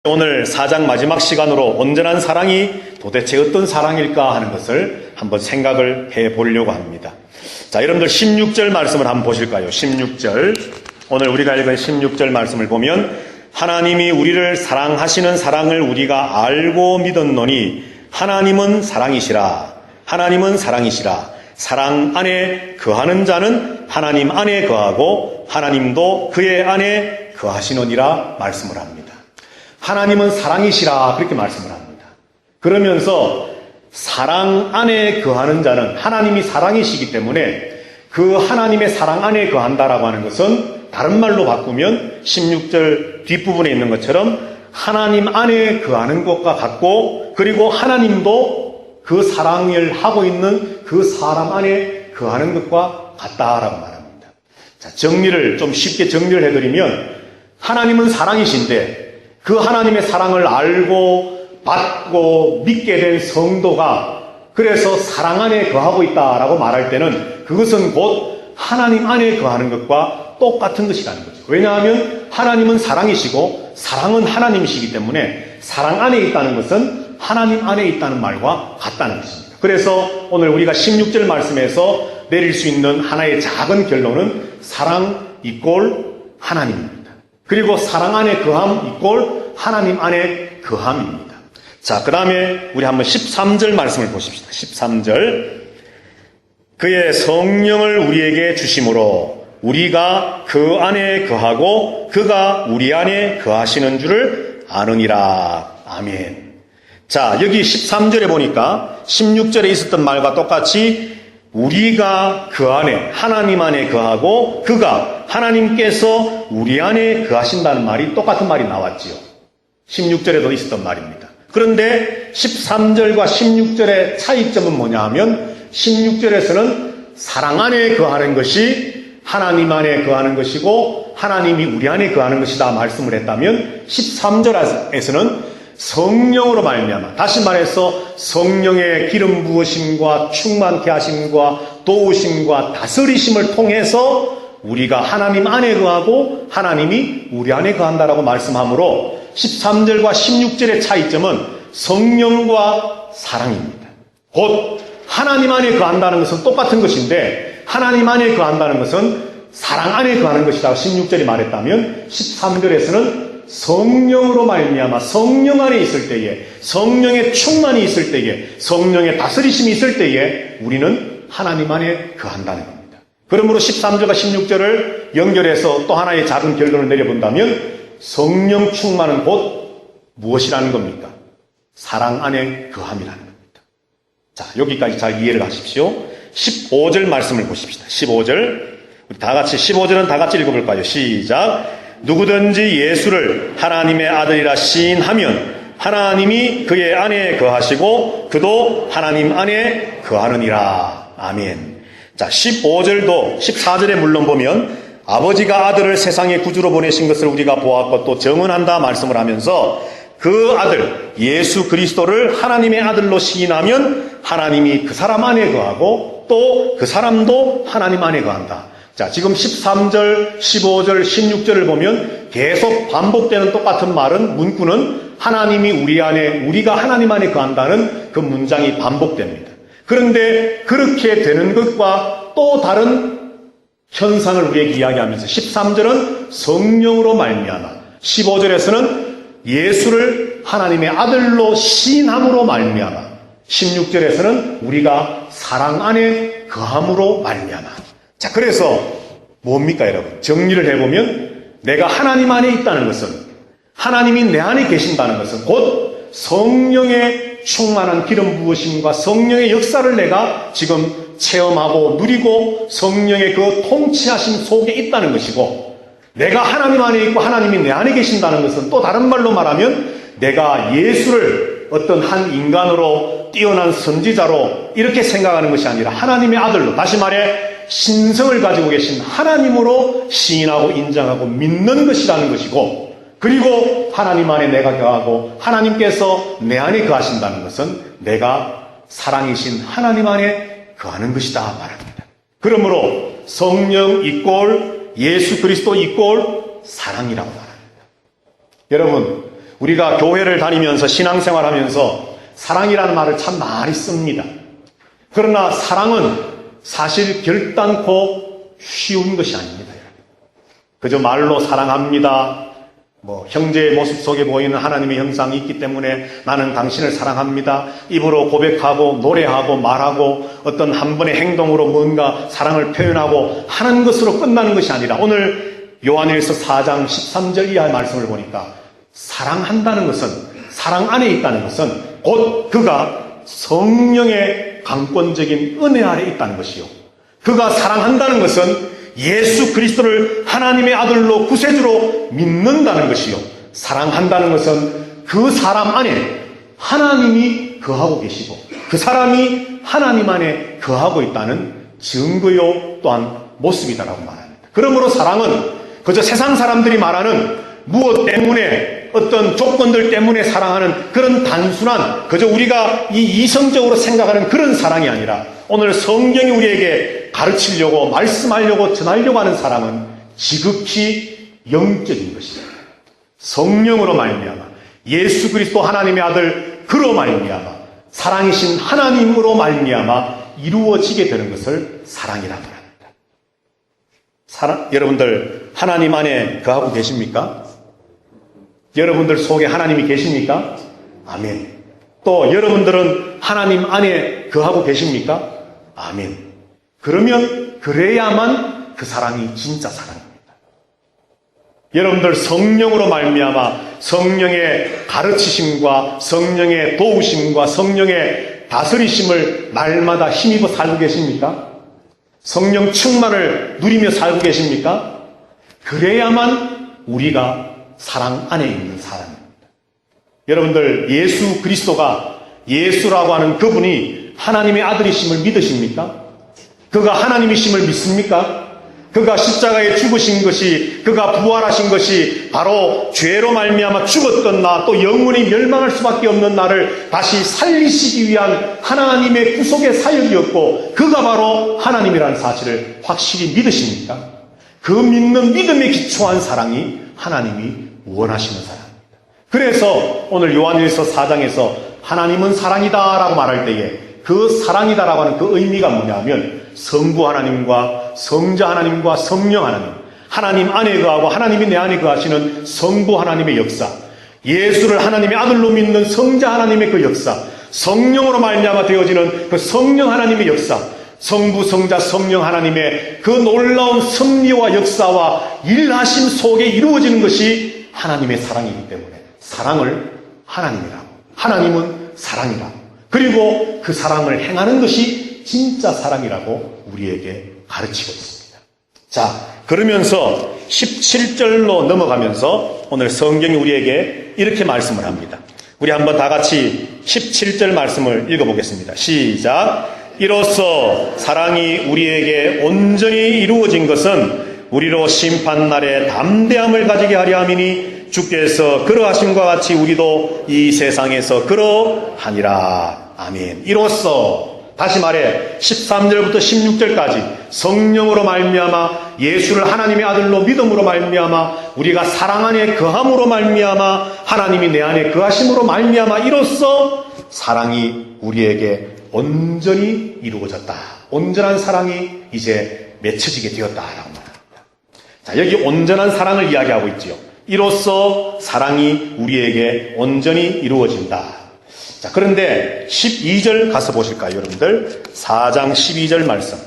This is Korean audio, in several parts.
오늘 4장 마지막 시간으로 온전한 사랑이 도대체 어떤 사랑일까 하는 것을 한번 생각을 해보려고 합니다. 자, 여러분들 16절 말씀을 한번 보실까요? 16절. 오늘 우리가 읽은 16절 말씀을 보면 하나님이 우리를 사랑하시는 사랑을 우리가 알고 믿었노니 하나님은 사랑이시라. 하나님은 사랑이시라. 사랑 안에 거하는 자는 하나님 안에 거하고 하나님도 그의 안에 거하시느니라 말씀을 합니다. 하나님은 사랑이시라 그렇게 말씀을 합니다. 그러면서 사랑 안에 거하는 자는 하나님이 사랑이시기 때문에 그 하나님의 사랑 안에 거한다라고 하는 것은 다른 말로 바꾸면 16절 뒷부분에 있는 것처럼 하나님 안에 거하는 것과 같고 그리고 하나님도 그 사랑을 하고 있는 그 사람 안에 거하는 것과 같다라고 말합니다. 자, 정리를 좀 쉽게 정리를 해드리면 하나님은 사랑이신데 그 하나님의 사랑을 알고 받고 믿게 된 성도가 그래서 사랑 안에 거하고 있다라고 말할 때는 그것은 곧 하나님 안에 거하는 것과 똑같은 것이라는 거죠. 왜냐하면 하나님은 사랑이시고 사랑은 하나님이시기 때문에 사랑 안에 있다는 것은 하나님 안에 있다는 말과 같다는 것입니다. 그래서 오늘 우리가 16절 말씀에서 내릴 수 있는 하나의 작은 결론은 사랑 이꼴 하나님입니다. 그리고 사랑 안에 거함 이꼴 하나님 안에 거함입니다. 자, 그 다음에 우리 한번 13절 말씀을 보십시다. 13절. 그의 성령을 우리에게 주심으로 우리가 그 안에 거하고 그가 우리 안에 거하시는 줄을 아느니라. 아멘. 자, 여기 13절에 보니까 16절에 있었던 말과 똑같이 우리가 그 안에 하나님 안에 거하고 그가 하나님께서 우리 안에 거하신다는 말이 똑같은 말이 나왔지요. 16절에도 있었던 말입니다. 그런데 13절과 16절의 차이점은 뭐냐 하면 16절에서는 사랑 안에 거하는 것이 하나님 안에 거하는 것이고 하나님이 우리 안에 거하는 것이다 말씀을 했다면 13절에서는 성령으로 말미암아, 다시 말해서 성령의 기름 부으심과 충만케 하심과 도우심과 다스리심을 통해서 우리가 하나님 안에 거하고 하나님이 우리 안에 거한다라고 말씀하므로 13절과 16절의 차이점은 성령과 사랑입니다. 곧 하나님 안에 거한다는 것은 똑같은 것인데 하나님 안에 거한다는 것은 사랑 안에 거하는 것이라고 16절이 말했다면 13절에서는 성령으로 말미암아 성령 안에 있을 때에 성령의 충만이 있을 때에 성령의 다스리심이 있을 때에 우리는 하나님 안에 거한다는 겁니다. 그러므로 13절과 16절을 연결해서 또 하나의 작은 결론을 내려본다면 성령 충만은 곧 무엇이라는 겁니까? 사랑 안에 거함이라는 겁니다. 자, 여기까지 잘 이해를 하십시오. 15절 말씀을 보십시다. 15절. 우리 다 같이 15절은 다 같이 읽어볼까요? 시작. 누구든지 예수를 하나님의 아들이라 시인하면 하나님이 그의 안에 거하시고 그도 하나님 안에 거하느니라. 아멘. 자, 15절도 14절에 물론 보면 아버지가 아들을 세상의 구주로 보내신 것을 우리가 보았고 또 정언한다 말씀을 하면서 그 아들 예수 그리스도를 하나님의 아들로 시인하면 하나님이 그 사람 안에 거하고 또 그 사람도 하나님 안에 거한다. 자, 지금 13절, 15절, 16절을 보면 계속 반복되는 똑같은 말은 문구는 하나님이 우리 안에, 우리가 하나님 안에 거한다는 그 문장이 반복됩니다. 그런데 그렇게 되는 것과 또 다른 현상을 우리에게 이야기하면서 13절은 성령으로 말미암아 15절에서는 예수를 하나님의 아들로 시인함으로 말미암아 16절에서는 우리가 사랑 안에 거함으로 말미암아. 자, 그래서 뭡니까 여러분? 정리를 해보면 내가 하나님 안에 있다는 것은 하나님이 내 안에 계신다는 것은 곧 성령의 충만한 기름 부으심과 성령의 역사를 내가 지금 체험하고 누리고 성령의 그 통치하심 속에 있다는 것이고 내가 하나님 안에 있고 하나님이 내 안에 계신다는 것은 또 다른 말로 말하면 내가 예수를 어떤 한 인간으로 뛰어난 선지자로 이렇게 생각하는 것이 아니라 하나님의 아들로 다시 말해 신성을 가지고 계신 하나님으로 시인하고 인정하고 믿는 것이라는 것이고 그리고 하나님 안에 내가 거하고 하나님께서 내 안에 거하신다는 것은 내가 사랑이신 하나님 안에 거하는 것이다 말합니다. 그러므로 성령 이꼴 예수 그리스도 이꼴 사랑이라고 말합니다. 여러분, 우리가 교회를 다니면서 신앙생활하면서 사랑이라는 말을 참 많이 씁니다. 그러나 사랑은 사실 결단코 쉬운 것이 아닙니다. 그저 말로 사랑합니다. 형제의 모습 속에 보이는 하나님의 형상이 있기 때문에 나는 당신을 사랑합니다. 입으로 고백하고 노래하고 말하고 어떤 한 번의 행동으로 뭔가 사랑을 표현하고 하는 것으로 끝나는 것이 아니라 오늘 요한일서 4장 13절 이하의 말씀을 보니까 사랑한다는 것은, 사랑 안에 있다는 것은 곧 그가 성령의 강권적인 은혜 아래 있다는 것이요, 그가 사랑한다는 것은 예수 그리스도를 하나님의 아들로 구세주로 믿는다는 것이요, 사랑한다는 것은 그 사람 안에 하나님이 거하고 계시고 그 사람이 하나님 안에 거하고 있다는 증거요 또한 모습이다라고 말합니다. 그러므로 사랑은 그저 세상 사람들이 말하는 무엇 때문에, 어떤 조건들 때문에 사랑하는 그런 단순한, 그저 우리가 이성적으로 생각하는 그런 사랑이 아니라 오늘 성경이 우리에게 가르치려고, 말씀하려고, 전하려고 하는 사랑은 지극히 영적인 것입니다. 성령으로 말미암아 예수 그리스도 하나님의 아들 그로 말미암아 사랑이신 하나님으로 말미암아 이루어지게 되는 것을 사랑이라고 합니다. 여러분들 하나님 안에 거하고 계십니까? 여러분들 속에 하나님이 계십니까? 아멘. 또 여러분들은 하나님 안에 거하고 계십니까? 아멘. 그러면 그래야만 그 사랑이 진짜 사랑입니다. 여러분들 성령으로 말미암아 성령의 가르치심과 성령의 도우심과 성령의 다스리심을 날마다 힘입어 살고 계십니까? 성령 충만을 누리며 살고 계십니까? 그래야만 우리가 사랑 안에 있는 사람입니다. 여러분들 예수 그리스도가, 예수라고 하는 그분이 하나님의 아들이심을 믿으십니까? 그가 하나님이심을 믿습니까? 그가 십자가에 죽으신 것이, 그가 부활하신 것이 바로 죄로 말미암아 죽었던 나, 또 영원히 멸망할 수밖에 없는 나를 다시 살리시기 위한 하나님의 구속의 사역이었고 그가 바로 하나님이라는 사실을 확실히 믿으십니까? 그 믿는 믿음에 기초한 사랑이 하나님이 원하시는 사랑입니다. 그래서 오늘 요한일서 4장에서 하나님은 사랑이다라고 말할 때에 그 사랑이다라고 하는 그 의미가 뭐냐면 성부 하나님과 성자 하나님과 성령 하나님, 하나님 안에 거하고 하나님이 내 안에 거하시는 성부 하나님의 역사, 예수를 하나님의 아들로 믿는 성자 하나님의 그 역사, 성령으로 말미암아 되어지는 그 성령 하나님의 역사, 성부, 성자, 성령 하나님의 그 놀라운 섭리와 역사와 일하심 속에 이루어지는 것이 하나님의 사랑이기 때문에 사랑을 하나님이라고, 하나님은 사랑이라고, 그리고 그 사랑을 행하는 것이 진짜 사랑이라고 우리에게 가르치고 있습니다. 자, 그러면서 17절로 넘어가면서 오늘 성경이 우리에게 이렇게 말씀을 합니다. 우리 한번 다 같이 17절 말씀을 읽어보겠습니다. 시작. 이로써 사랑이 우리에게 온전히 이루어진 것은 우리로 심판날에 담대함을 가지게 하려 함이니 주께서 그러하심과 같이 우리도 이 세상에서 그러하니라. 아멘. 이로써, 다시 말해 13절부터 16절까지 성령으로 말미암아 예수를 하나님의 아들로 믿음으로 말미암아 우리가 사랑 안에 거함으로 말미암아 하나님이 내 안에 거하심으로 말미암아 이로써 사랑이 우리에게 온전히 이루어졌다. 온전한 사랑이 이제 맺혀지게 되었다라고 말합니다. 자, 여기 온전한 사랑을 이야기하고 있지요. 이로써 사랑이 우리에게 온전히 이루어진다. 자, 그런데 12절 가서 보실까요, 여러분들? 4장 12절 말씀.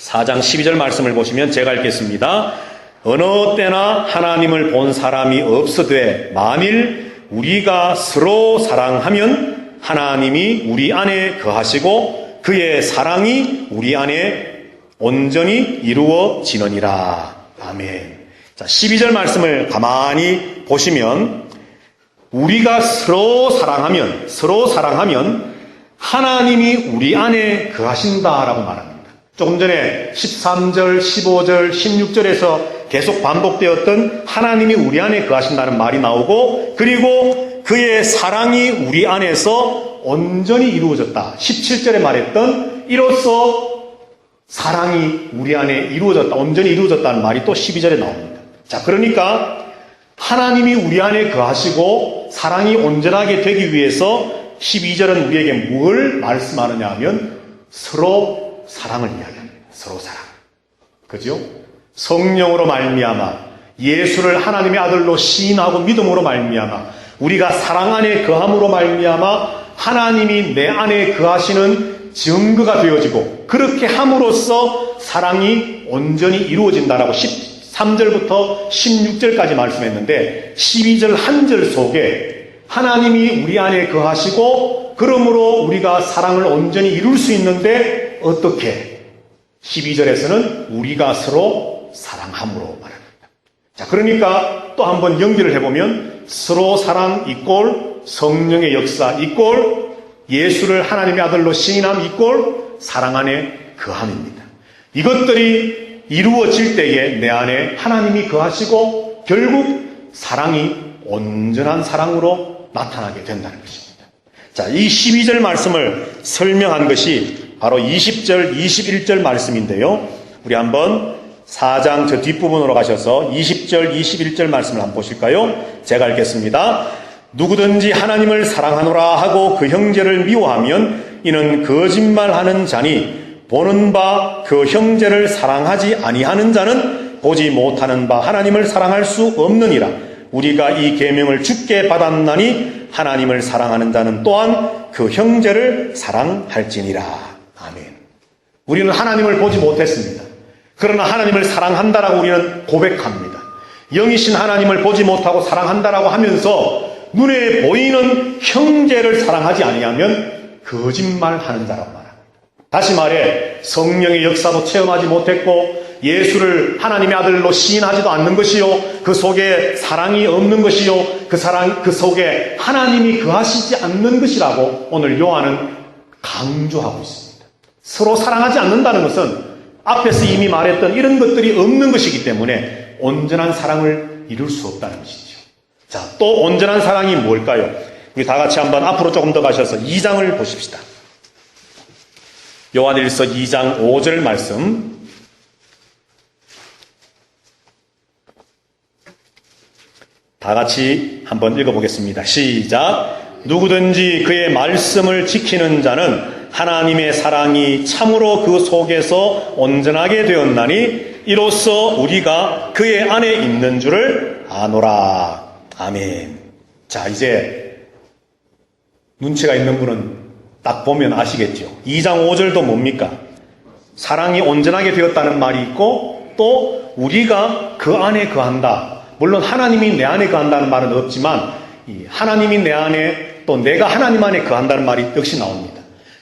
4장 12절 말씀을 보시면 제가 읽겠습니다. 어느 때나 하나님을 본 사람이 없으되 만일 우리가 서로 사랑하면 하나님이 우리 안에 거하시고 그의 사랑이 우리 안에 온전히 이루어지느니라. 아멘. 자, 12절 말씀을 가만히 보시면 우리가 서로 사랑하면 하나님이 우리 안에 거하신다라고 말합니다. 조금 전에 13절, 15절, 16절에서 계속 반복되었던 하나님이 우리 안에 거하신다는 말이 나오고 그리고 그의 사랑이 우리 안에서 온전히 이루어졌다. 17절에 말했던 이로써 사랑이 우리 안에 이루어졌다, 온전히 이루어졌다는 말이 또 12절에 나옵니다. 자, 그러니까 하나님이 우리 안에 거하시고 사랑이 온전하게 되기 위해서 12절은 우리에게 뭘 말씀하느냐 하면 서로 사랑을 이야기합니다. 서로 사랑. 그죠? 성령으로 말미암아 예수를 하나님의 아들로 시인하고 믿음으로 말미암아 우리가 사랑 안에 거함으로 말미암아 하나님이 내 안에 거하시는 증거가 되어지고 그렇게 함으로써 사랑이 온전히 이루어진다라고 13절부터 16절까지 말씀했는데 12절 한 절 속에 하나님이 우리 안에 거하시고 그러므로 우리가 사랑을 온전히 이룰 수 있는데 어떻게? 12절에서는 우리가 서로 사랑함으로 말합니다. 자, 그러니까 또 한번 연결을 해보면 서로 사랑 이꼴 성령의 역사 이꼴 예수를 하나님의 아들로 시인함 이꼴 사랑 안에 거함입니다. 이것들이 이루어질 때에 내 안에 하나님이 거하시고 결국 사랑이 온전한 사랑으로 나타나게 된다는 것입니다. 자, 이 12절 말씀을 설명한 것이 바로 20절, 21절 말씀인데요. 우리 한번 4장 저 뒷부분으로 가셔서 20절, 21절 말씀을 한번 보실까요? 제가 읽겠습니다. 누구든지 하나님을 사랑하노라 하고 그 형제를 미워하면 이는 거짓말하는 자니 보는 바 그 형제를 사랑하지 아니하는 자는 보지 못하는 바 하나님을 사랑할 수 없느니라. 우리가 이 계명을 주께 받았나니 하나님을 사랑하는 자는 또한 그 형제를 사랑할지니라. 아멘. 우리는 하나님을 보지 못했습니다. 그러나 하나님을 사랑한다라고 우리는 고백합니다. 영이신 하나님을 보지 못하고 사랑한다라고 하면서 눈에 보이는 형제를 사랑하지 아니하면 거짓말하는 자라고 말합니다. 다시 말해 성령의 역사도 체험하지 못했고 예수를 하나님의 아들로 시인하지도 않는 것이요 그 속에 사랑이 없는 것이요 그 속에 하나님이 거하시지 않는 것이라고 오늘 요한은 강조하고 있습니다. 서로 사랑하지 않는다는 것은 앞에서 이미 말했던 이런 것들이 없는 것이기 때문에 온전한 사랑을 이룰 수 없다는 것이죠. 자, 또 온전한 사랑이 뭘까요? 우리 다 같이 한번 앞으로 조금 더 가셔서 2장을 보십시다. 요한일서 2장 5절 말씀. 다 같이 한번 읽어보겠습니다. 시작. 누구든지 그의 말씀을 지키는 자는 하나님의 사랑이 참으로 그 속에서 온전하게 되었나니 이로써 우리가 그의 안에 있는 줄을 아노라. 아멘. 자, 이제 눈치가 있는 분은 딱 보면 아시겠죠. 2장 5절도 뭡니까? 사랑이 온전하게 되었다는 말이 있고 또 우리가 그 안에 거한다. 물론 하나님이 내 안에 거한다는 말은 없지만 하나님이 내 안에 또 내가 하나님 안에 거한다는 말이 역시 나옵니다.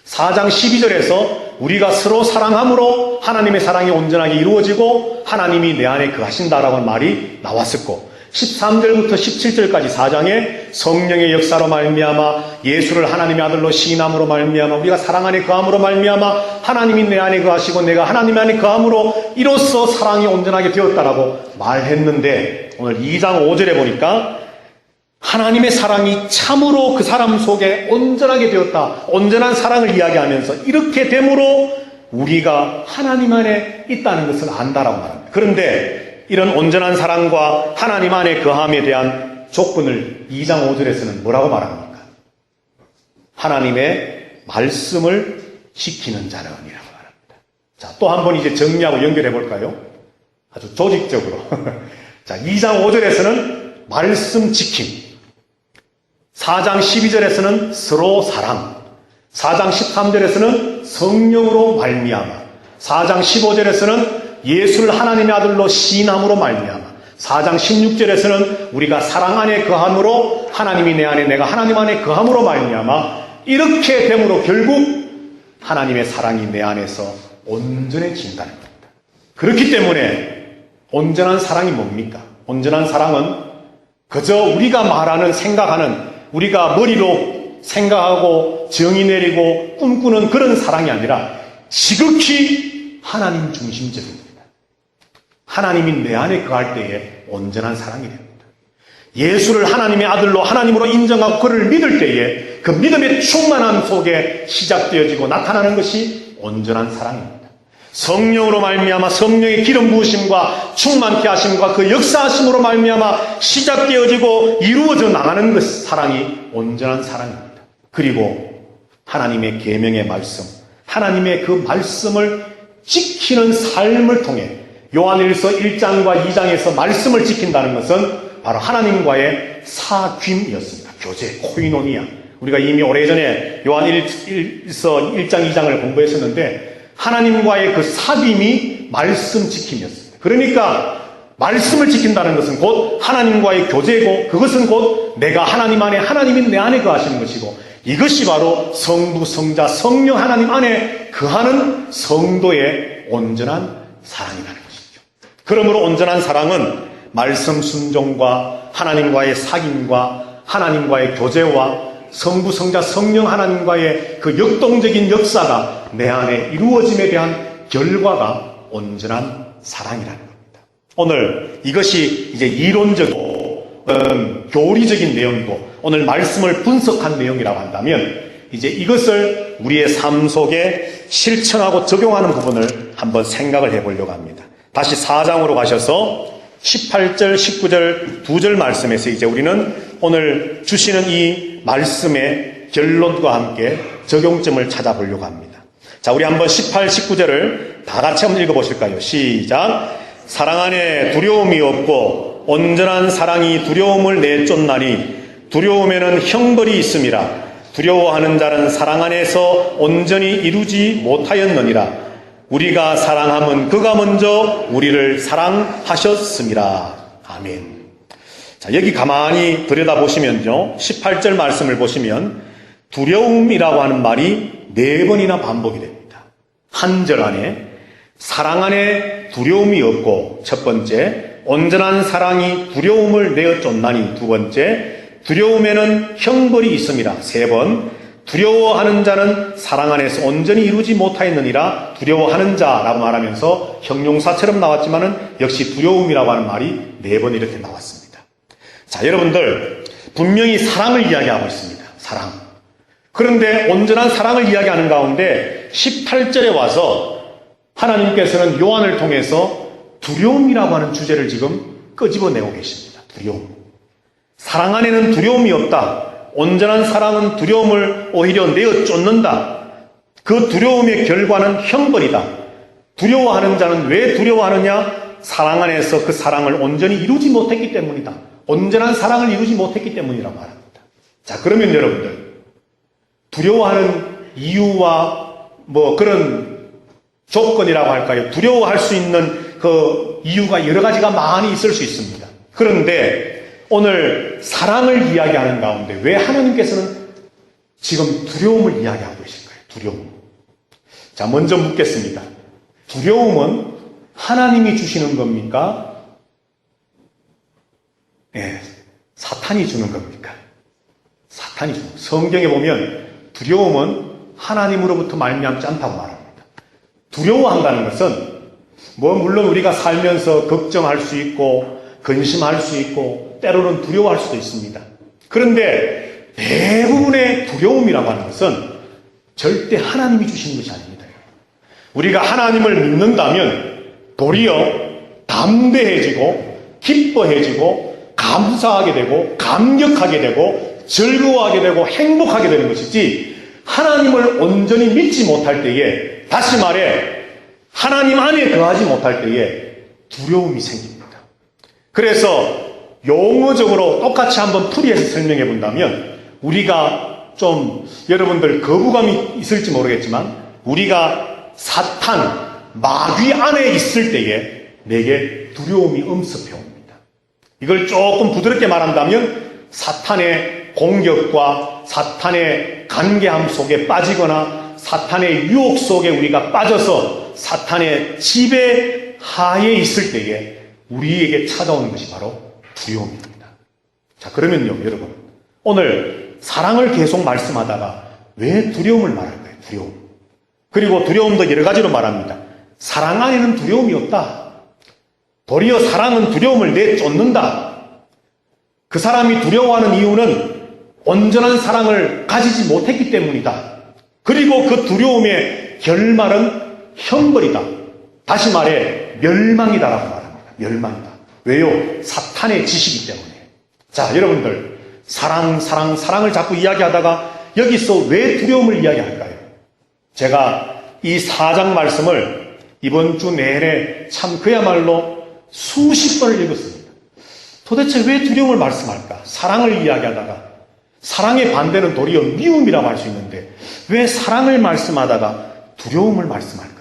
4장 12절에서 우리가 서로 사랑함으로 하나님의 사랑이 온전하게 이루어지고 하나님이 내 안에 거하신다라고 하는 말이 나왔었고 13절부터 17절까지 4장에 성령의 역사로 말미암아 예수를 하나님의 아들로 시인함으로 말미암아 우리가 사랑 안에 거함으로 말미암아 하나님이 내 안에 거하시고 내가 하나님 안에 거함으로 이로써 사랑이 온전하게 되었다라고 말했는데 오늘 2장 5절에 보니까 하나님의 사랑이 참으로 그 사람 속에 온전하게 되었다. 온전한 사랑을 이야기하면서 이렇게 됨으로 우리가 하나님 안에 있다는 것을 안다라고 말합니다. 그런데 이런 온전한 사랑과 하나님 안에 거함에 대한 조건을 2장 5절에서는 뭐라고 말합니까? 하나님의 말씀을 지키는 자는이라고 말합니다. 자, 또 한 번 이제 정리하고 연결해 볼까요? 아주 조직적으로. 자, 2장 5절에서는 말씀 지킴. 4장 12절에서는 서로 사랑. 4장 13절에서는 성령으로 말미암아. 4장 15절에서는 예수를 하나님의 아들로 시인함으로 말미암아 4장 16절에서는 우리가 사랑 안에 거함으로 하나님이 내 안에 내가 하나님 안에 거함으로 말미암아 이렇게 됨으로 결국 하나님의 사랑이 내 안에서 온전해진다는 겁니다. 그렇기 때문에 온전한 사랑이 뭡니까? 온전한 사랑은 그저 우리가 말하는 생각하는 우리가 머리로 생각하고 정의 내리고 꿈꾸는 그런 사랑이 아니라 지극히 하나님 중심적입니다. 하나님이 내 안에 거할 때에 온전한 사랑이 됩니다. 예수를 하나님의 아들로 하나님으로 인정하고 그를 믿을 때에 그 믿음의 충만함 속에 시작되어지고 나타나는 것이 온전한 사랑입니다. 성령으로 말미암아 성령의 기름 부으심과 충만케 하심과 그 역사하심으로 말미암아 시작되어지고 이루어져 나가는 그 사랑이 온전한 사랑입니다. 그리고 하나님의 계명의 말씀, 하나님의 그 말씀을 지키는 삶을 통해 요한일서 1장과 2장에서 말씀을 지킨다는 것은 바로 하나님과의 사귐이었습니다. 교제, 코이노니아. 우리가 이미 오래전에 요한일서 1장, 2장을 공부했었는데 하나님과의 그 사귐이 말씀 지킴이었습니다. 그러니까 말씀을 지킨다는 것은 곧 하나님과의 교제고 그것은 곧 내가 하나님 안에 하나님이 내 안에 거하시는 것이고 이것이 바로 성부, 성자, 성령 하나님 안에 거하는 성도의 온전한 사랑이라는 것이죠. 그러므로 온전한 사랑은 말씀 순종과 하나님과의 사귐과 하나님과의 교제와 성부, 성자, 성령 하나님과의 그 역동적인 역사가 내 안에 이루어짐에 대한 결과가 온전한 사랑이라는 겁니다. 오늘 이것이 이제 이론적이고 교리적인 내용이고 오늘 말씀을 분석한 내용이라고 한다면 이제 이것을 우리의 삶 속에 실천하고 적용하는 부분을 한번 생각을 해보려고 합니다. 다시 4장으로 가셔서 18절, 19절 두 절 말씀에서 이제 우리는 오늘 주시는 이 말씀의 결론과 함께 적용점을 찾아보려고 합니다. 자, 우리 한번 18, 19절을 다 같이 한번 읽어보실까요? 시작. 사랑 안에 두려움이 없고 온전한 사랑이 두려움을 내쫓나니 두려움에는 형벌이 있음이라. 두려워하는 자는 사랑 안에서 온전히 이루지 못하였느니라. 우리가 사랑함은 그가 먼저 우리를 사랑하셨음이라. 아멘. 자, 여기 가만히 들여다보시면요. 18절 말씀을 보시면 두려움이라고 하는 말이 4번이나 반복이 됩니다. 한 절 안에 사랑 안에 두려움이 없고 첫 번째, 온전한 사랑이 두려움을 내어 쫓나니 두 번째, 두려움에는 형벌이 있음이라 세 번, 두려워하는 자는 사랑 안에서 온전히 이루지 못하였느니라. 두려워하는 자라고 말하면서 형용사처럼 나왔지만은 역시 두려움이라고 하는 말이 4번 이렇게 나왔습니다. 자, 여러분들 분명히 사랑을 이야기하고 있습니다. 사랑. 그런데 온전한 사랑을 이야기하는 가운데 18절에 와서 하나님께서는 요한을 통해서 두려움이라고 하는 주제를 지금 끄집어내고 계십니다. 두려움. 사랑 안에는 두려움이 없다. 온전한 사랑은 두려움을 오히려 내어 쫓는다. 그 두려움의 결과는 형벌이다. 두려워하는 자는 왜 두려워하느냐? 사랑 안에서 그 사랑을 온전히 이루지 못했기 때문이다. 온전한 사랑을 이루지 못했기 때문이라고 말합니다. 자, 그러면 여러분들 두려워하는 이유와 뭐 그런 조건이라고 할까요? 두려워할 수 있는 그 이유가 여러 가지가 많이 있을 수 있습니다. 그런데 오늘 사랑을 이야기하는 가운데 왜 하나님께서는 지금 두려움을 이야기하고 계실까요? 두려움. 자, 먼저 묻겠습니다. 두려움은 하나님이 주시는 겁니까? 네, 사탄이 주는 겁니까? 사탄이 주는 겁니다. 성경에 보면 두려움은 하나님으로부터 말미암지 않다고 말합니다. 두려워한다는 것은 물론 우리가 살면서 걱정할 수 있고 근심할 수 있고 때로는 두려워할 수도 있습니다. 그런데 대부분의 두려움이라고 하는 것은 절대 하나님이 주시는 것이 아닙니다. 우리가 하나님을 믿는다면 도리어 담대해지고 기뻐해지고 감사하게 되고 감격하게 되고 즐거워하게 되고 행복하게 되는 것이지 하나님을 온전히 믿지 못할 때에 다시 말해 하나님 안에 거하지 못할 때에 두려움이 생깁니다. 그래서 용어적으로 똑같이 한번 풀이해서 설명해 본다면 우리가 좀 여러분들 거부감이 있을지 모르겠지만 우리가 사탄, 마귀 안에 있을 때에 내게 두려움이 엄습해 옵니다. 이걸 조금 부드럽게 말한다면 사탄의 공격과 사탄의 간계함 속에 빠지거나 사탄의 유혹 속에 우리가 빠져서 사탄의 지배 하에 있을 때에 우리에게 찾아오는 것이 바로 두려움입니다. 자, 그러면요, 여러분. 오늘 사랑을 계속 말씀하다가 왜 두려움을 말할까요? 두려움. 그리고 두려움도 여러 가지로 말합니다. 사랑 안에는 두려움이 없다. 도리어 사랑은 두려움을 내쫓는다. 그 사람이 두려워하는 이유는 온전한 사랑을 가지지 못했기 때문이다. 그리고 그 두려움의 결말은 형벌이다. 다시 말해 멸망이다라고 말합니다. 멸망이다. 왜요? 사탄의 지시이기 때문에. 자, 여러분들 사랑을 자꾸 이야기하다가 여기서 왜 두려움을 이야기할까요? 제가 이 4장 말씀을 이번 주 내내 참 그야말로 수십 번을 읽었습니다. 도대체 왜 두려움을 말씀할까? 사랑을 이야기하다가 사랑의 반대는 도리어 미움이라고 할 수 있는데 왜 사랑을 말씀하다가 두려움을 말씀할까?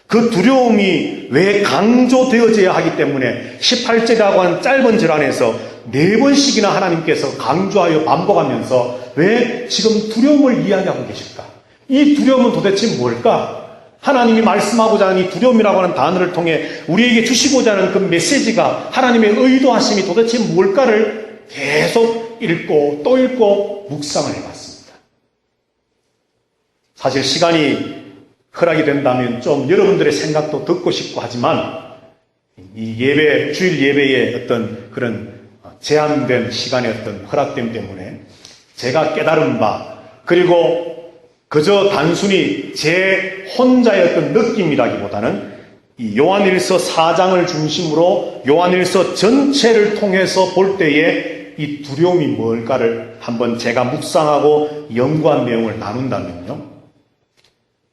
그 두려움이 왜 강조되어져야 하기 때문에 18절이라고 하는 짧은 절 안에서 4번씩이나 하나님께서 강조하여 반복하면서 왜 지금 두려움을 이야기하고 계실까? 이 두려움은 도대체 뭘까? 하나님이 말씀하고자 하는 이 두려움이라고 하는 단어를 통해 우리에게 주시고자 하는 그 메시지가 하나님의 의도하심이 도대체 뭘까를 계속 읽고 또 읽고 묵상을 해봤습니다. 사실 시간이 허락이 된다면 좀 여러분들의 생각도 듣고 싶고 하지만 이 예배, 주일 예배의 어떤 그런 제한된 시간의 어떤 허락됨 때문에 제가 깨달은 바 그리고 그저 단순히 제 혼자의 어떤 느낌이라기보다는 이 요한일서 4장을 중심으로 요한일서 전체를 통해서 볼 때에 이 두려움이 뭘까를 한번 제가 묵상하고 연구한 내용을 나눈다면요.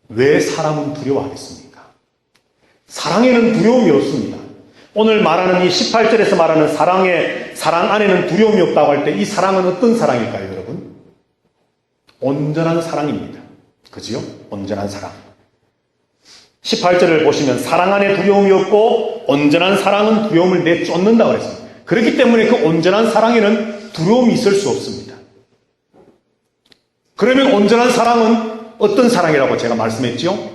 왜 사람은 두려워하겠습니까? 사랑에는 두려움이 없습니다. 오늘 말하는 이 18절에서 말하는 사랑 안에는 두려움이 없다고 할 때 이 사랑은 어떤 사랑일까요, 여러분? 온전한 사랑입니다. 그지요? 온전한 사랑. 18절을 보시면 사랑 안에 두려움이 없고 온전한 사랑은 두려움을 내쫓는다고 그랬습니다. 그렇기 때문에 그 온전한 사랑에는 두려움이 있을 수 없습니다. 그러면 온전한 사랑은 어떤 사랑이라고 제가 말씀했죠?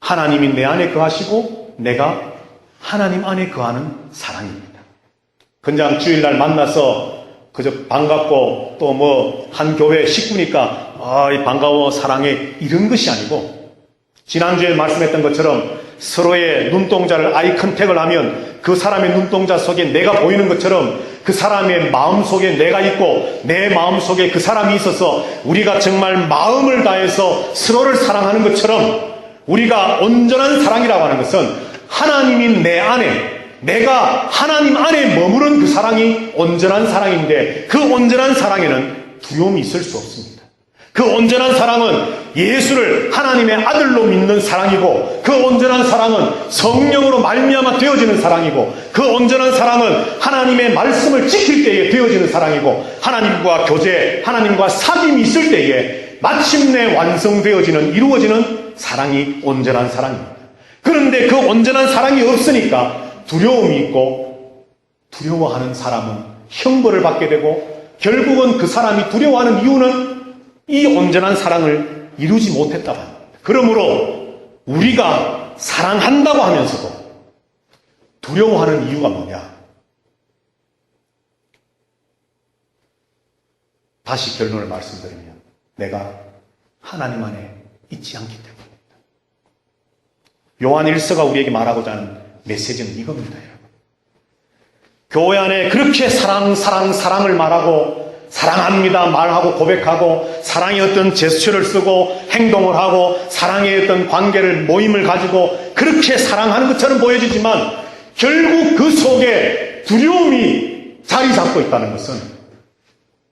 하나님이 내 안에 거하시고 내가 하나님 안에 거하는 사랑입니다. 그냥 주일날 만나서 그저 반갑고 또 뭐 한 교회 식구니까 반가워 사랑해 이런 것이 아니고 지난주에 말씀했던 것처럼 서로의 눈동자를 아이 컨택을 하면 그 사람의 눈동자 속에 내가 보이는 것처럼 그 사람의 마음 속에 내가 있고 내 마음 속에 그 사람이 있어서 우리가 정말 마음을 다해서 서로를 사랑하는 것처럼 우리가 온전한 사랑이라고 하는 것은 하나님이 내 안에 내가 하나님 안에 머무른 그 사랑이 온전한 사랑인데 그 온전한 사랑에는 두려움이 있을 수 없습니다. 그 온전한 사랑은 예수를 하나님의 아들로 믿는 사랑이고 그 온전한 사랑은 성령으로 말미암아 되어지는 사랑이고 그 온전한 사랑은 하나님의 말씀을 지킬 때에 되어지는 사랑이고 하나님과 교제, 하나님과 사귐이 있을 때에 마침내 완성되어지는 이루어지는 사랑이 온전한 사랑입니다. 그런데 그 온전한 사랑이 없으니까 두려움이 있고 두려워하는 사람은 형벌을 받게 되고 결국은 그 사람이 두려워하는 이유는 이 온전한 사랑을 이루지 못했다고 합니다. 그러므로 우리가 사랑한다고 하면서도 두려워하는 이유가 뭐냐? 다시 결론을 말씀드리면 내가 하나님 안에 있지 않기 때문입니다. 요한 1서가 우리에게 말하고자 하는 메시지는 이겁니다, 여러분. 교회 안에 그렇게 사랑을 말하고 사랑합니다 말하고 고백하고 사랑의 어떤 제스처를 쓰고 행동을 하고 사랑의 어떤 관계를 모임을 가지고 그렇게 사랑하는 것처럼 보여지지만 결국 그 속에 두려움이 자리 잡고 있다는 것은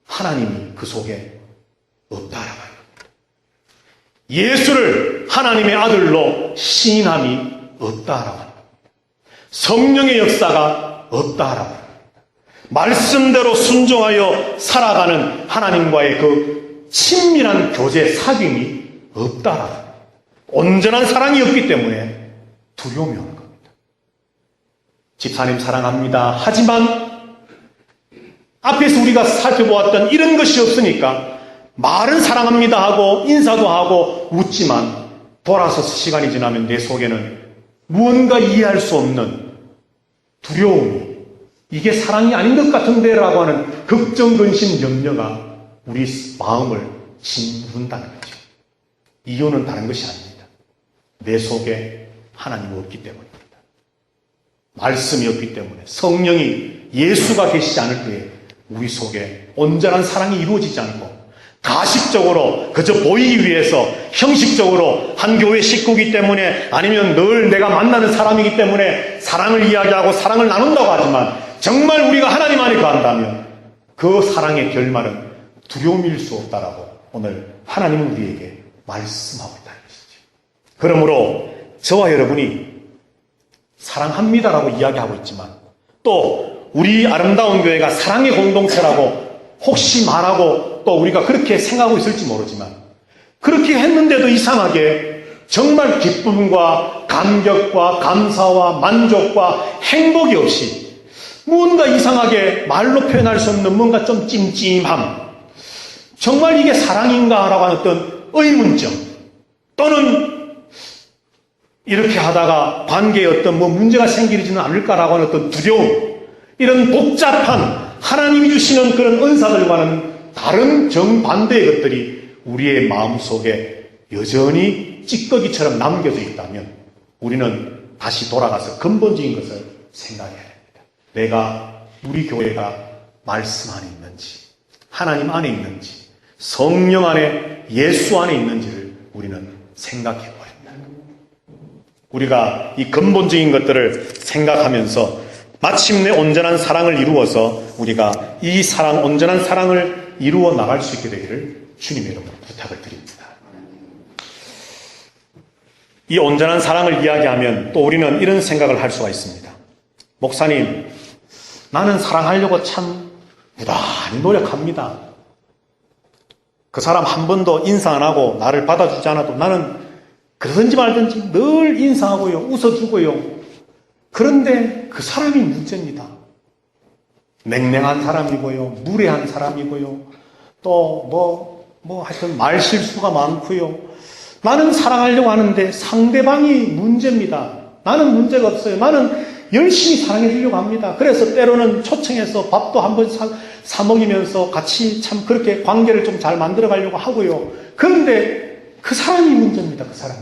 하나님이 그 속에 없다라고 합니다. 예수를 하나님의 아들로 시인함이 없다라고 합니다. 성령의 역사가 없다라고 합니다. 말씀대로 순종하여 살아가는 하나님과의 그 친밀한 교제 사귐이 없다라고 합니다. 온전한 사랑이 없기 때문에 두려움이 오는 겁니다. 집사님 사랑합니다. 하지만 앞에서 우리가 살펴보았던 이런 것이 없으니까 말은 사랑합니다 하고 인사도 하고 웃지만 돌아서서 시간이 지나면 내 속에는 무언가 이해할 수 없는 두려움이 이게 사랑이 아닌 것 같은데 라고 하는 걱정, 근심, 염려가 우리 마음을 짓누른다는 거죠. 이유는 다른 것이 아닙니다. 내 속에 하나님이 없기 때문입니다. 말씀이 없기 때문에 성령이 예수가 계시지 않을 때에 우리 속에 온전한 사랑이 이루어지지 않고 가식적으로 그저 보이기 위해서 형식적으로 한 교회 식구이기 때문에 아니면 늘 내가 만나는 사람이기 때문에 사랑을 이야기하고 사랑을 나눈다고 하지만 정말 우리가 하나님 안에 거한다면 그 사랑의 결말은 두려움일 수 없다라고 오늘 하나님은 우리에게 말씀하고 있다는 것이죠. 그러므로 저와 여러분이 사랑합니다라고 이야기하고 있지만 또 우리 아름다운 교회가 사랑의 공동체라고 혹시 말하고 또 우리가 그렇게 생각하고 있을지 모르지만 그렇게 했는데도 이상하게 정말 기쁨과 감격과 감사와 만족과 행복이 없이 뭔가 이상하게 말로 표현할 수 없는 뭔가 좀 찜찜함, 정말 이게 사랑인가 라고 하는 어떤 의문점, 또는 이렇게 하다가 관계에 어떤 문제가 생기지는 않을까라고 하는 어떤 두려움, 이런 복잡한 하나님이 주시는 그런 은사들과는 다른 정반대의 것들이 우리의 마음속에 여전히 찌꺼기처럼 남겨져 있다면 우리는 다시 돌아가서 근본적인 것을 생각해야 됩니다. 내가 우리 교회가 말씀 안에 있는지, 하나님 안에 있는지, 성령 안에, 예수 안에 있는지를 우리는 생각해 봐야 합니다. 우리가 이 근본적인 것들을 생각하면서 마침내 온전한 사랑을 이루어서 우리가 이 사랑, 온전한 사랑을 이루어 나갈 수 있게 되기를 주님의 이름으로 부탁을 드립니다. 이 온전한 사랑을 이야기하면 또 우리는 이런 생각을 할 수가 있습니다. 목사님, 나는 사랑하려고 참 부단히 노력합니다. 그 사람 한 번도 인사 안 하고 나를 받아주지 않아도 나는 그러든지 말든지 늘 인사하고요, 웃어주고요. 그런데 그 사람이 문제입니다. 냉랭한 사람이고요, 무례한 사람이고요, 또 하여튼 말 실수가 많고요. 나는 사랑하려고 하는데 상대방이 문제입니다. 나는 문제가 없어요. 나는 열심히 사랑해 주려고 합니다. 그래서 때로는 초청해서 밥도 한번 사 먹이면서 같이 참 그렇게 관계를 좀 잘 만들어 가려고 하고요. 그런데 그 사람이 문제입니다. 그 사람이.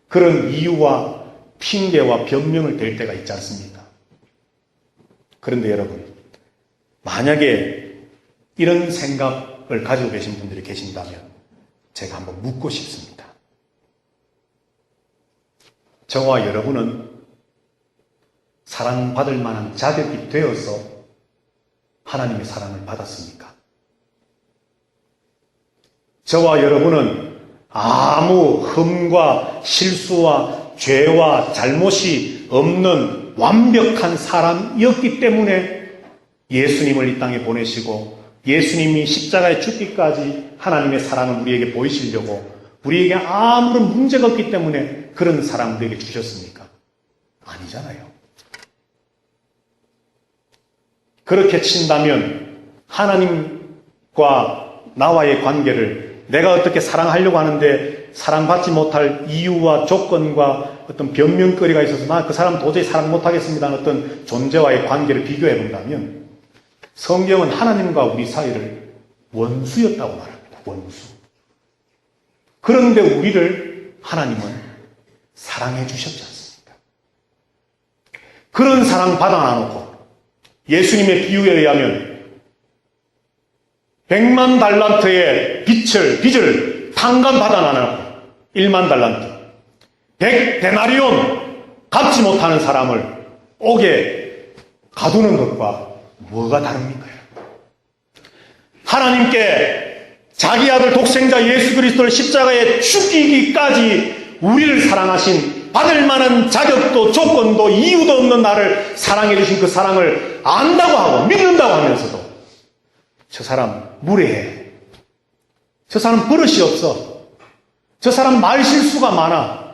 그런 이유와 핑계와 변명을 댈 때가 있지 않습니까? 그런데 여러분, 만약에 이런 생각을 가지고 계신 분들이 계신다면 제가 한번 묻고 싶습니다. 저와 여러분은 사랑받을 만한 자격이 되어서 하나님의 사랑을 받았습니까? 저와 여러분은 아무 흠과 실수와 죄와 잘못이 없는 완벽한 사람이었기 때문에 예수님을 이 땅에 보내시고 예수님이 십자가에 죽기까지 하나님의 사랑을 우리에게 보이시려고 우리에게 아무런 문제가 없기 때문에 그런 사랑을 우리에게 주셨습니까? 아니잖아요. 그렇게 친다면 하나님과 나와의 관계를 내가 어떻게 사랑하려고 하는데 사랑받지 못할 이유와 조건과 어떤 변명거리가 있어서 나 그 사람 도저히 사랑 못하겠습니다 하는 어떤 존재와의 관계를 비교해 본다면 성경은 하나님과 우리 사이를 원수였다고 말합니다. 원수. 그런데 우리를 하나님은 사랑해 주셨지 않습니까? 그런 사랑 받아 놓고 예수님의 비유에 의하면 100만 달란트의 빚을 탕감받아 나눠 1만 달란트 100데나리온 갚지 못하는 사람을 옥에 가두는 것과 뭐가 다릅니까? 하나님께 자기 아들 독생자 예수 그리스도를 십자가에 죽이기까지 우리를 사랑하신 받을 만한 자격도 조건도 이유도 없는 나를 사랑해 주신 그 사랑을 안다고 하고 믿는다고 하면서도 저 사람 무례해. 저 사람 버릇이 없어. 저 사람 말 실수가 많아.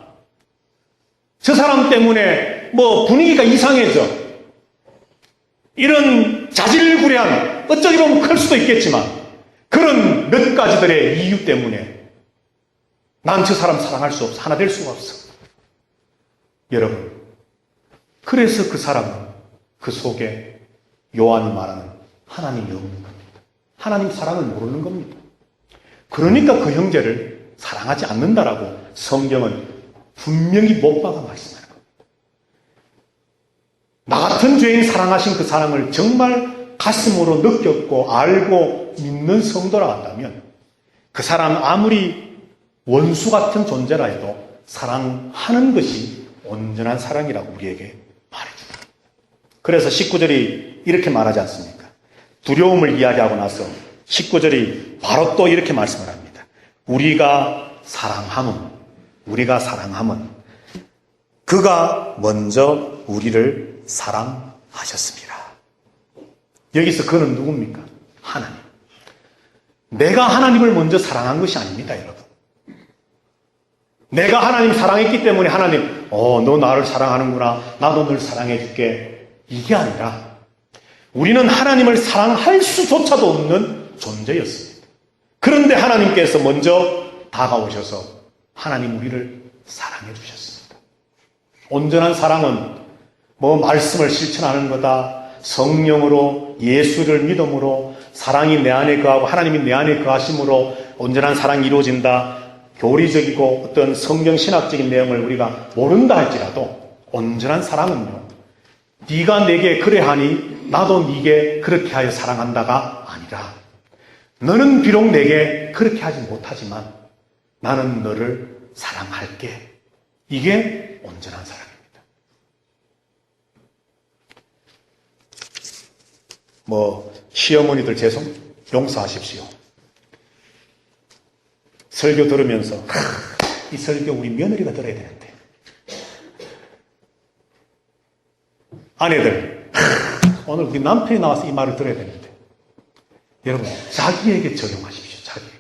저 사람 때문에 분위기가 이상해져. 이런 자질구레한 어쩌기 보면 클 수도 있겠지만 그런 몇 가지들의 이유 때문에 난 저 사람 사랑할 수 없어. 하나 될 수가 없어. 여러분, 그래서 그 사람은 그 속에 요한이 말하는 하나님이 없는 겁니다. 하나님 사랑을 모르는 겁니다. 그러니까 그 형제를 사랑하지 않는다라고 성경은 분명히 못 박아 말씀하는 겁니다. 나 같은 죄인 사랑하신 그 사랑을 정말 가슴으로 느꼈고 알고 믿는 성도라 한다면 그 사람 아무리 원수 같은 존재라 해도 사랑하는 것이 온전한 사랑이라고 우리에게 말해줍니다. 그래서 19절이 이렇게 말하지 않습니까? 두려움을 이야기하고 나서 19절이 바로 또 이렇게 말씀을 합니다. 우리가 사랑함은 그가 먼저 우리를 사랑하셨습니다. 여기서 그는 누굽니까? 하나님. 내가 하나님을 먼저 사랑한 것이 아닙니다, 여러분. 내가 하나님 사랑했기 때문에 하나님, 너 나를 사랑하는구나. 나도 널 사랑해 줄게. 이게 아니라 우리는 하나님을 사랑할 수조차도 없는 존재였습니다. 그런데 하나님께서 먼저 다가오셔서 하나님 우리를 사랑해 주셨습니다. 온전한 사랑은 말씀을 실천하는 거다. 성령으로 예수를 믿음으로 사랑이 내 안에 거하고 하나님이 내 안에 거하심으로 온전한 사랑이 이루어진다. 교리적이고 어떤 성경 신학적인 내용을 우리가 모른다 할지라도 온전한 사랑은요, 네가 내게 그래하니 나도 네게 그렇게 하여 사랑한다가 아니라 너는 비록 내게 그렇게 하지 못하지만 나는 너를 사랑할게. 이게 온전한 사랑입니다. 시어머니들 용서하십시오. 설교 들으면서 이 설교 우리 며느리가 들어야 되는데, 아내들 오늘 우리 남편이 나와서 이 말을 들어야 되는데, 여러분 자기에게 적용하십시오. 자기에게.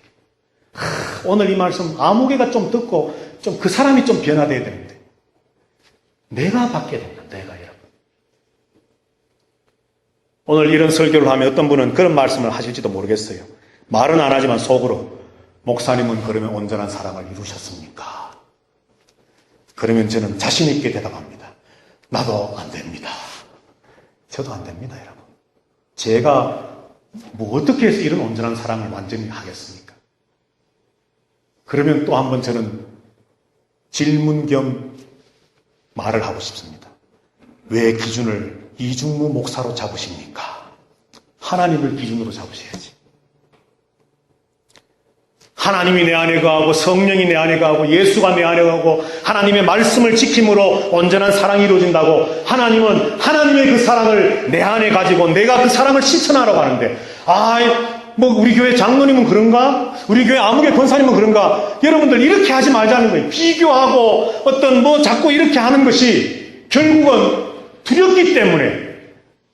오늘 이 말씀 아무개가 좀 듣고 좀 그 사람이 좀 변화돼야 되는데 내가 받게 된다. 내가. 여러분 오늘 이런 설교를 하면 어떤 분은 그런 말씀을 하실지도 모르겠어요. 말은 안 하지만 속으로, 목사님은 그러면 온전한 사랑을 이루셨습니까? 그러면 저는 자신 있게 대답합니다. 나도 안 됩니다. 저도 안 됩니다, 여러분. 제가 어떻게 해서 이런 온전한 사랑을 완전히 하겠습니까? 그러면 또 한번 저는 질문 겸 말을 하고 싶습니다. 왜 기준을 이중무 목사로 잡으십니까? 하나님을 기준으로 잡으셔야지. 하나님이 내 안에 거하고 성령이 내 안에 거하고 예수가 내 안에 거하고 하나님의 말씀을 지킴으로 온전한 사랑이 이루어진다고, 하나님은 하나님의 그 사랑을 내 안에 가지고 내가 그 사랑을 실천하라고 하는데, 우리 교회 장로님은 그런가? 우리 교회 아무개 권사님은 그런가? 여러분들 이렇게 하지 말자는 거예요. 비교하고 자꾸 이렇게 하는 것이 결국은 두렵기 때문에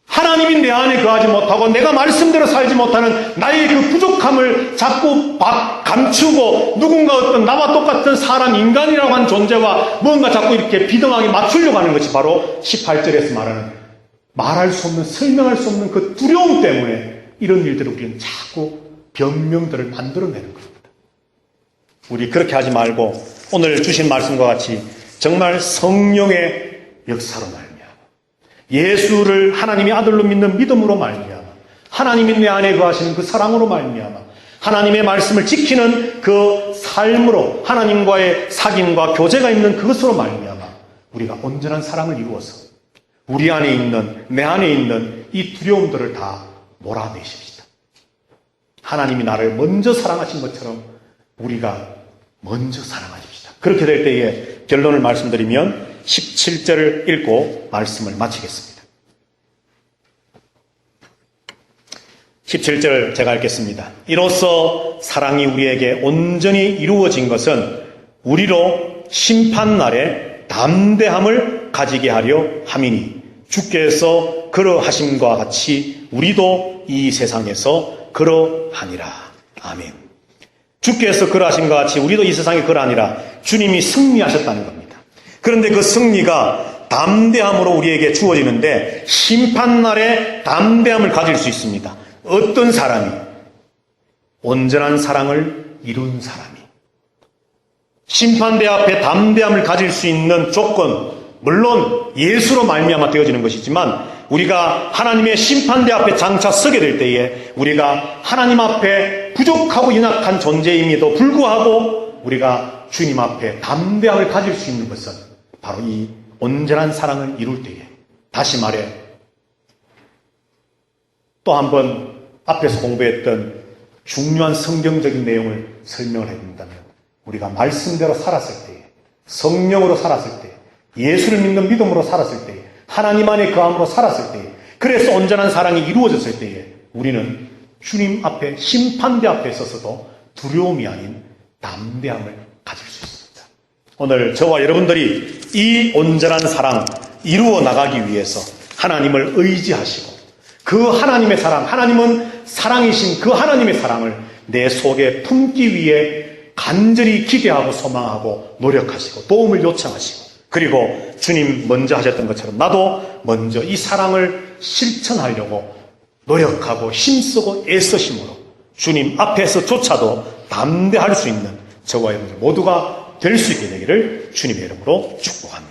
하나님이 내 안에 거하지 못하고 내가 말씀대로 살지 못하는 나의 그 부족함을 자꾸 감추고 누군가 어떤 나와 똑같은 사람, 인간이라고 한 존재와 뭔가 자꾸 이렇게 비등하게 맞추려고 하는 것이 바로 18절에서 말하는, 말할 수 없는, 설명할 수 없는 그 두려움 때문에 이런 일들을 우리는 자꾸 변명들을 만들어내는 겁니다. 우리 그렇게 하지 말고 오늘 주신 말씀과 같이 정말 성령의 역사로 말미암아, 예수를 하나님의 아들로 믿는 믿음으로 말미암아, 하나님이 내 안에 거하시는 그 사랑으로 말미암아, 하나님의 말씀을 지키는 그 삶으로 하나님과의 사귐과 교제가 있는 그것으로 말미암아 우리가 온전한 사랑을 이루어서 우리 안에 있는, 내 안에 있는 이 두려움들을 다 몰아내십시다. 하나님이 나를 먼저 사랑하신 것처럼 우리가 먼저 사랑하십시다. 그렇게 될 때에 결론을 말씀드리면 17절을 읽고 말씀을 마치겠습니다. 17절 제가 읽겠습니다. 이로써 사랑이 우리에게 온전히 이루어진 것은 우리로 심판날에 담대함을 가지게 하려 함이니 주께서 그러하심과 같이 우리도 이 세상에서 그러하니라. 아멘. 주께서 그러하심과 같이 우리도 이 세상에 그러하니라. 주님이 승리하셨다는 겁니다. 그런데 그 승리가 담대함으로 우리에게 주어지는데 심판날에 담대함을 가질 수 있습니다. 어떤 사람이? 온전한 사랑을 이룬 사람이. 심판대 앞에 담대함을 가질 수 있는 조건, 물론 예수로 말미암아 되어지는 것이지만 우리가 하나님의 심판대 앞에 장차 서게 될 때에 우리가 하나님 앞에 부족하고 연약한 존재임에도 불구하고 우리가 주님 앞에 담대함을 가질 수 있는 것은 바로 이 온전한 사랑을 이룰 때에, 다시 말해 또 한번 앞에서 공부했던 중요한 성경적인 내용을 설명을 해준다면 우리가 말씀대로 살았을 때에, 성령으로 살았을 때, 예수를 믿는 믿음으로 살았을 때에, 하나님 안에 거함으로 살았을 때에, 그래서 온전한 사랑이 이루어졌을 때에 우리는 주님 앞에, 심판대 앞에 서서도 두려움이 아닌 담대함을 가질 수 있습니다. 오늘 저와 여러분들이 이 온전한 사랑 이루어 나가기 위해서 하나님을 의지하시고 그 하나님의 사랑, 하나님은 사랑이신 그 하나님의 사랑을 내 속에 품기 위해 간절히 기대하고 소망하고 노력하시고 도움을 요청하시고, 그리고 주님 먼저 하셨던 것처럼 나도 먼저 이 사랑을 실천하려고 노력하고 힘쓰고 애쓰심으로 주님 앞에서조차도 담대할 수 있는 저와 여러분들 모두가 될 수 있게 되기를 주님의 이름으로 축복합니다.